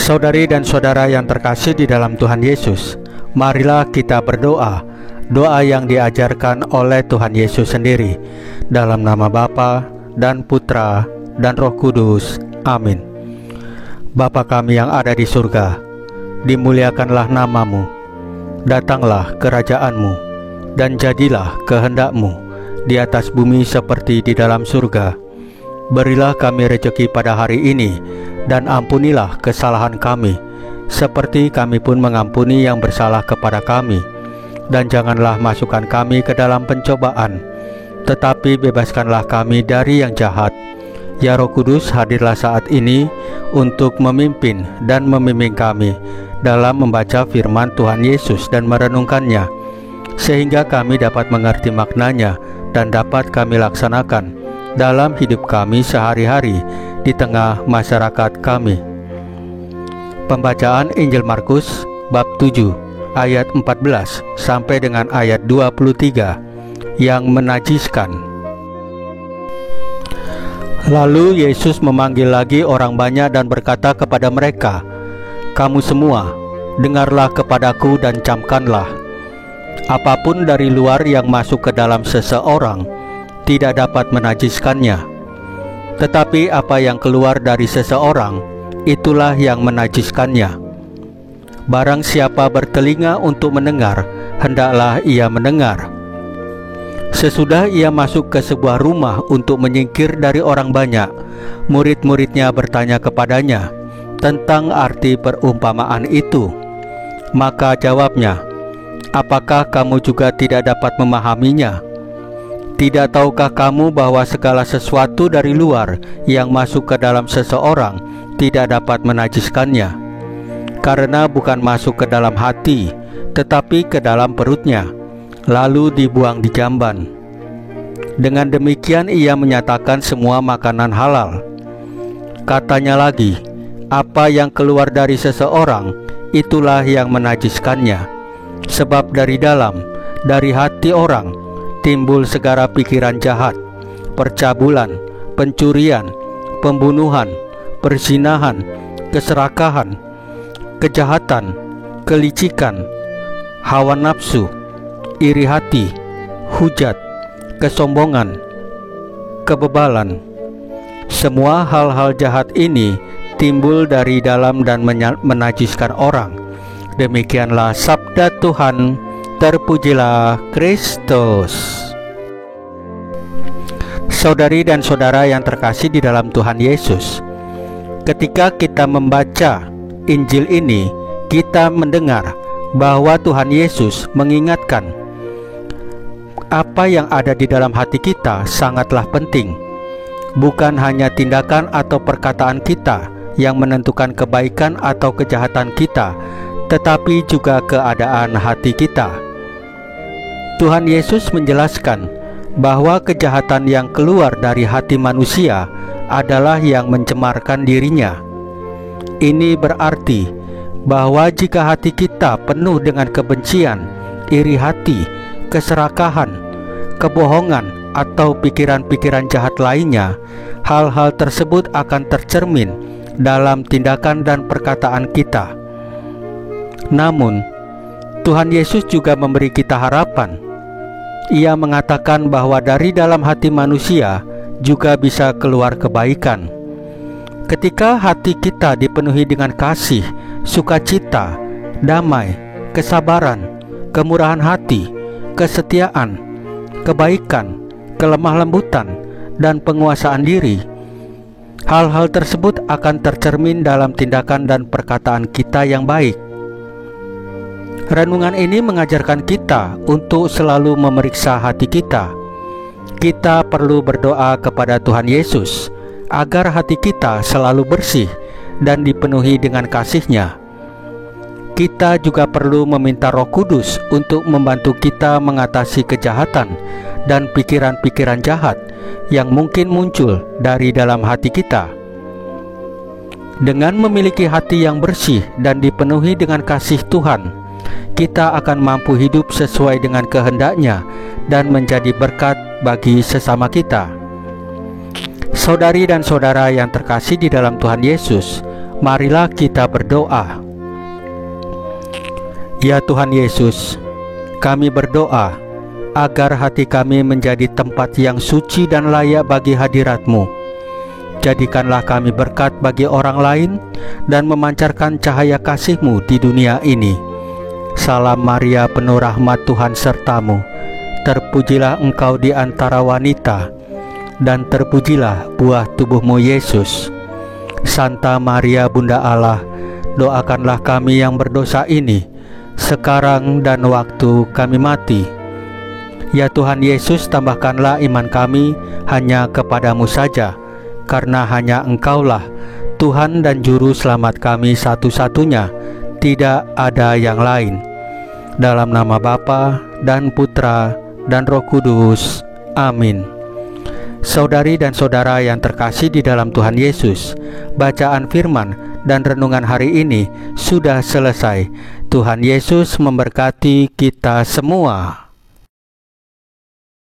Saudari dan saudara yang terkasih di dalam Tuhan Yesus, marilah kita berdoa, doa yang diajarkan oleh Tuhan Yesus sendiri, dalam nama Bapa dan Putra dan Roh Kudus. Amin. Bapa kami yang ada di surga, dimuliakanlah nama-Mu, datanglah kerajaan-Mu, dan jadilah kehendak-Mu di atas bumi seperti di dalam surga. Berilah kami rezeki pada hari ini, dan ampunilah kesalahan kami, seperti kami pun mengampuni yang bersalah kepada kami. Dan janganlah masukkan kami ke dalam pencobaan, tetapi bebaskanlah kami dari yang jahat. Ya Roh Kudus, hadirlah saat ini untuk memimpin dan membimbing kami dalam membaca firman Tuhan Yesus dan merenungkannya, sehingga kami dapat mengerti maknanya dan dapat kami laksanakan dalam hidup kami sehari-hari di tengah masyarakat kami. Pembacaan Injil Markus bab 7 ayat 14 sampai dengan ayat 23 yang menajiskan. Lalu Yesus memanggil lagi orang banyak dan berkata kepada mereka, "Kamu semua, dengarlah kepadaku dan camkanlah. Apapun dari luar yang masuk ke dalam seseorang tidak dapat menajiskannya. Tetapi apa yang keluar dari seseorang, itulah yang menajiskannya. Barang siapa bertelinga untuk mendengar, hendaklah ia mendengar." Sesudah ia masuk ke sebuah rumah untuk menyingkir dari orang banyak, murid-muridnya bertanya kepadanya tentang arti perumpamaan itu. Maka jawabnya, "Apakah kamu juga tidak dapat memahaminya? Tidak tahukah kamu bahwa segala sesuatu dari luar yang masuk ke dalam seseorang tidak dapat menajiskannya? Karena bukan masuk ke dalam hati, tetapi ke dalam perutnya, lalu dibuang di jamban." Dengan demikian ia menyatakan semua makanan halal. Katanya lagi, "Apa yang keluar dari seseorang, itulah yang menajiskannya. Sebab dari dalam, dari hati orang, timbul segala pikiran jahat, percabulan, pencurian, pembunuhan, perzinahan, keserakahan, kejahatan, kelicikan, hawa nafsu, iri hati, hujat, kesombongan, kebebalan. Semua hal-hal jahat ini timbul dari dalam dan menajiskan orang." Demikianlah sabda Tuhan. Terpujilah Kristus. Saudari dan saudara yang terkasih di dalam Tuhan Yesus, ketika kita membaca Injil ini, kita mendengar bahwa Tuhan Yesus mengingatkan apa yang ada di dalam hati kita sangatlah penting. Bukan hanya tindakan atau perkataan kita yang menentukan kebaikan atau kejahatan kita, tetapi juga keadaan hati kita. Tuhan Yesus menjelaskan bahwa kejahatan yang keluar dari hati manusia adalah yang mencemarkan dirinya. Ini berarti bahwa jika hati kita penuh dengan kebencian, iri hati, keserakahan, kebohongan, atau pikiran-pikiran jahat lainnya, hal-hal tersebut akan tercermin dalam tindakan dan perkataan kita. Namun, Tuhan Yesus juga memberi kita harapan. Ia mengatakan bahwa dari dalam hati manusia juga bisa keluar kebaikan. Ketika hati kita dipenuhi dengan kasih, sukacita, damai, kesabaran, kemurahan hati, kesetiaan, kebaikan, kelemah lembutan, dan penguasaan diri, hal-hal tersebut akan tercermin dalam tindakan dan perkataan kita yang baik. Renungan ini mengajarkan kita untuk selalu memeriksa hati kita. Kita perlu berdoa kepada Tuhan Yesus agar hati kita selalu bersih dan dipenuhi dengan kasih-Nya. Kita juga perlu meminta Roh Kudus untuk membantu kita mengatasi kejahatan dan pikiran-pikiran jahat yang mungkin muncul dari dalam hati kita. Dengan memiliki hati yang bersih dan dipenuhi dengan kasih Tuhan, kita akan mampu hidup sesuai dengan kehendak-Nya dan menjadi berkat bagi sesama kita. Saudari dan saudara yang terkasih di dalam Tuhan Yesus, Marilah kita berdoa. Ya Tuhan Yesus, kami berdoa agar hati kami menjadi tempat yang suci dan layak bagi hadirat-Mu. Jadikanlah kami berkat bagi orang lain dan memancarkan cahaya kasih-Mu di dunia ini. Salam Maria, penuh rahmat, Tuhan sertamu. Terpujilah engkau di antara wanita, dan terpujilah buah tubuh-Mu Yesus. Santa Maria Bunda Allah, doakanlah kami yang berdosa ini, sekarang dan waktu kami mati. Ya Tuhan Yesus, tambahkanlah iman kami hanya kepadamu saja, karena hanya Engkaulah Tuhan dan Juru Selamat kami satu-satunya, tidak ada yang lain. Dalam nama Bapa dan Putra dan Roh Kudus. Amin. Saudari dan saudara yang terkasih di dalam Tuhan Yesus, bacaan firman dan renungan hari ini sudah selesai. Tuhan Yesus memberkati kita semua.